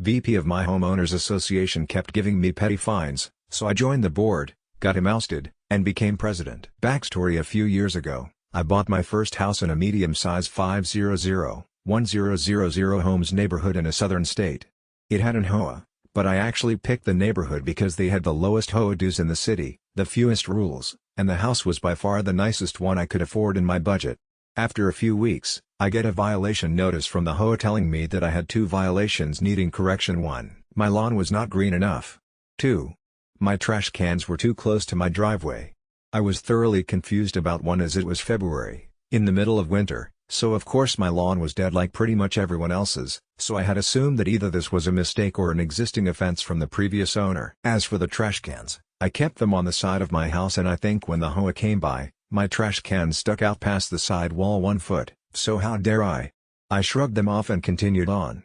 VP of my homeowners association kept giving me petty fines, so I joined the board, got him ousted, and became president. Backstory: a few years ago, I bought my first house in a medium-sized 500-1000 homes neighborhood in a southern state. It had an HOA, but I actually picked the neighborhood because they had the lowest HOA dues in the city, the fewest rules, and the house was by far the nicest one I could afford in my budget. After a few weeks, I get a violation notice from the HOA telling me that I had 2 violations needing correction. 1. My lawn was not green enough. 2. My trash cans were too close to my driveway. I was thoroughly confused about 1 as it was February, in the middle of winter, so of course my lawn was dead like pretty much everyone else's, so I had assumed that either this was a mistake or an existing offense from the previous owner. As for the trash cans, I kept them on the side of my house, and I think when the HOA came by, my trash cans stuck out past the side wall 1 foot, so how dare I? I shrugged them off and continued on.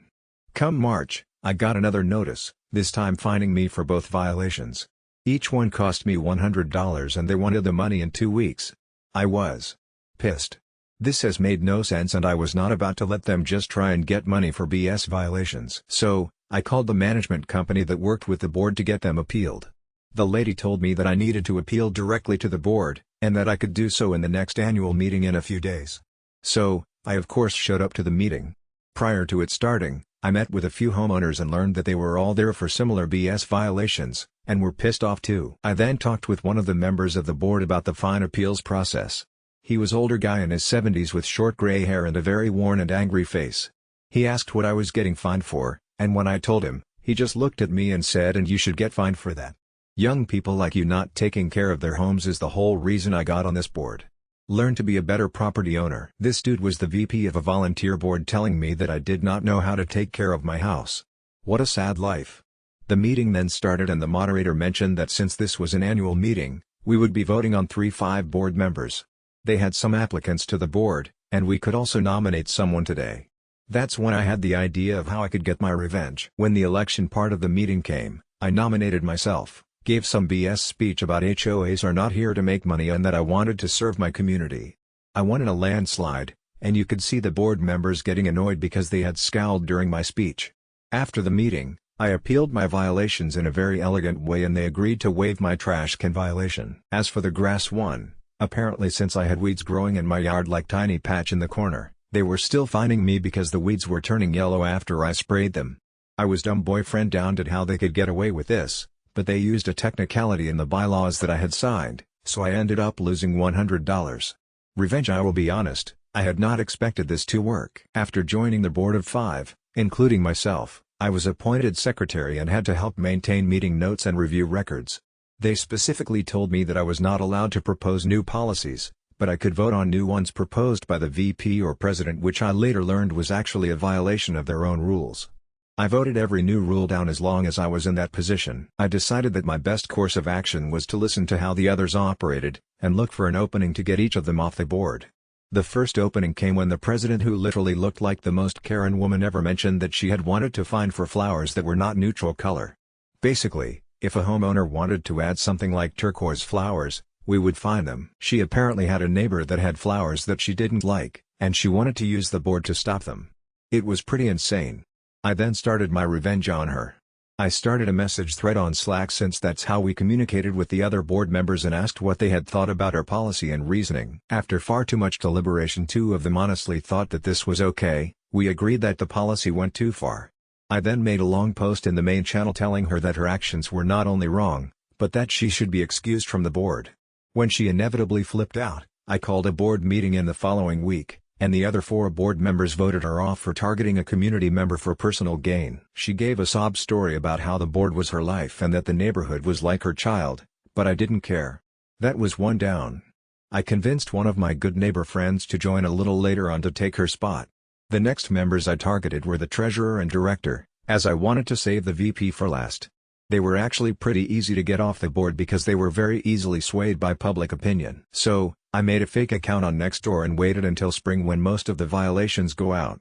Come March, I got another notice, this time fining me for both violations. Each one cost me $100 and they wanted the money in 2 weeks. I was pissed. This has made no sense, and I was not about to let them just try and get money for BS violations. So, I called the management company that worked with the board to get them appealed. The lady told me that I needed to appeal directly to the board, and that I could do so in the next annual meeting in a few days. So, I of course showed up to the meeting. Prior to it starting, I met with a few homeowners and learned that they were all there for similar BS violations, and were pissed off too. I then talked with one of the members of the board about the fine appeals process. He was older guy in his 70s with short gray hair and a very worn and angry face. He asked what I was getting fined for, and when I told him, he just looked at me and said, "And you should get fined for that. Young people like you not taking care of their homes is the whole reason I got on this board. Learn to be a better property owner." This dude was the VP of a volunteer board telling me that I did not know how to take care of my house. What a sad life. The meeting then started, and the moderator mentioned that since this was an annual meeting, we would be voting on 5 board members. They had some applicants to the board, and we could also nominate someone today. That's when I had the idea of how I could get my revenge. When the election part of the meeting came, I nominated myself, gave some BS speech about HOAs are not here to make money and that I wanted to serve my community. I won in a landslide, and you could see the board members getting annoyed because they had scowled during my speech. After the meeting, I appealed my violations in a very elegant way and they agreed to waive my trash can violation. As for the grass one, apparently since I had weeds growing in my yard like tiny patch in the corner, they were still fining me because the weeds were turning yellow after I sprayed them. I was dumb boyfriend downed at how they could get away with this, but they used a technicality in the bylaws that I had signed, so I ended up losing $100. Revenge. I will be honest, I had not expected this to work. After joining the board of 5, including myself, I was appointed secretary and had to help maintain meeting notes and review records. They specifically told me that I was not allowed to propose new policies, but I could vote on new ones proposed by the VP or president, which I later learned was actually a violation of their own rules. I voted every new rule down as long as I was in that position. I decided that my best course of action was to listen to how the others operated, and look for an opening to get each of them off the board. The first opening came when the president, who literally looked like the most Karen woman ever, mentioned that she had wanted to fine for flowers that were not neutral color. Basically, if a homeowner wanted to add something like turquoise flowers, we would fine them. She apparently had a neighbor that had flowers that she didn't like, and she wanted to use the board to stop them. It was pretty insane. I then started my revenge on her. I started a message thread on Slack, since that's how we communicated with the other board members, and asked what they had thought about our policy and reasoning. After far too much deliberation, 2 of them honestly thought that this was okay. We agreed that the policy went too far. I then made a long post in the main channel telling her that her actions were not only wrong, but that she should be excused from the board. When she inevitably flipped out, I called a board meeting in the following week, and the other 4 board members voted her off for targeting a community member for personal gain. She gave a sob story about how the board was her life and that the neighborhood was like her child, but I didn't care. That was 1 down. I convinced one of my good neighbor friends to join a little later on to take her spot. The next members I targeted were the treasurer and director, as I wanted to save the VP for last. They were actually pretty easy to get off the board because they were very easily swayed by public opinion. So, I made a fake account on Nextdoor and waited until spring when most of the violations go out.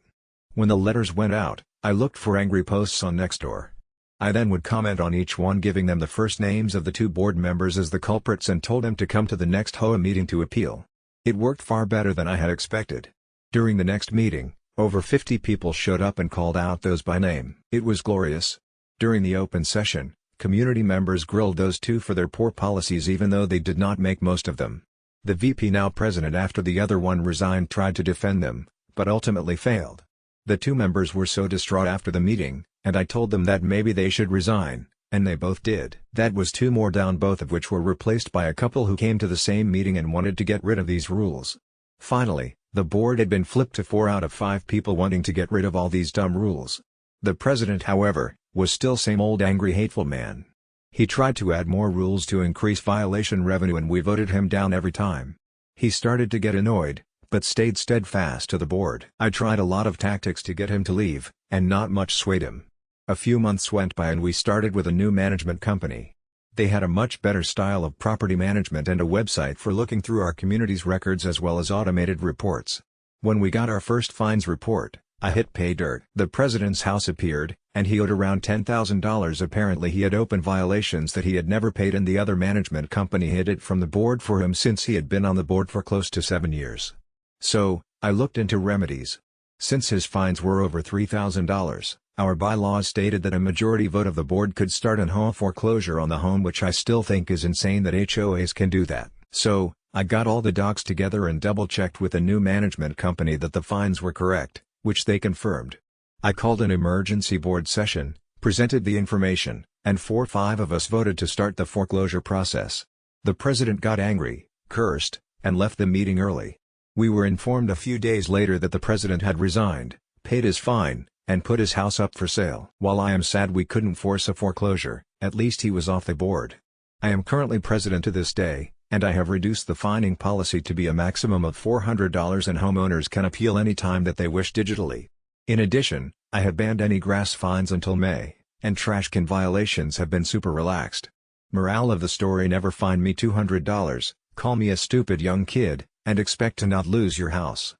When the letters went out, I looked for angry posts on Nextdoor. I then would comment on each one, giving them the first names of the 2 board members as the culprits, and told them to come to the next HOA meeting to appeal. It worked far better than I had expected. During the next meeting, Over 50 people showed up and called out those by name. It was glorious. During the open session, community members grilled those two for their poor policies even though they did not make most of them. The VP, now president after the other one resigned, tried to defend them, but ultimately failed. The two members were so distraught after the meeting, and I told them that maybe they should resign, and they both did. That was two more down, both of which were replaced by a couple who came to the same meeting and wanted to get rid of these rules. Finally, the board had been flipped to 4 out of 5 people wanting to get rid of all these dumb rules. The president, however, was still same old angry, hateful man. He tried to add more rules to increase violation revenue and we voted him down every time. He started to get annoyed, but stayed steadfast to the board. I tried a lot of tactics to get him to leave, and not much swayed him. A few months went by and we started with a new management company. They had a much better style of property management and a website for looking through our community's records as well as automated reports. When we got our first fines report, I hit pay dirt. The president's house appeared, and he owed around $10,000. Apparently he had open violations that he had never paid, and the other management company hid it from the board for him since he had been on the board for close to 7 years. So, I looked into remedies. Since his fines were over $3,000, our bylaws stated that a majority vote of the board could start an HOA foreclosure on the home, which I still think is insane that HOAs can do that. So, I got all the docs together and double-checked with the new management company that the fines were correct, which they confirmed. I called an emergency board session, presented the information, and 4 or 5 of us voted to start the foreclosure process. The president got angry, cursed, and left the meeting early. We were informed a few days later that the president had resigned, paid his fine, and put his house up for sale. While I am sad we couldn't force a foreclosure, at least he was off the board. I am currently president to this day, and I have reduced the fining policy to be a maximum of $400, and homeowners can appeal any time that they wish digitally. In addition, I have banned any grass fines until May, and trash can violations have been super relaxed. Morale of the story: never fine me $200, call me a stupid young kid, and expect to not lose your house.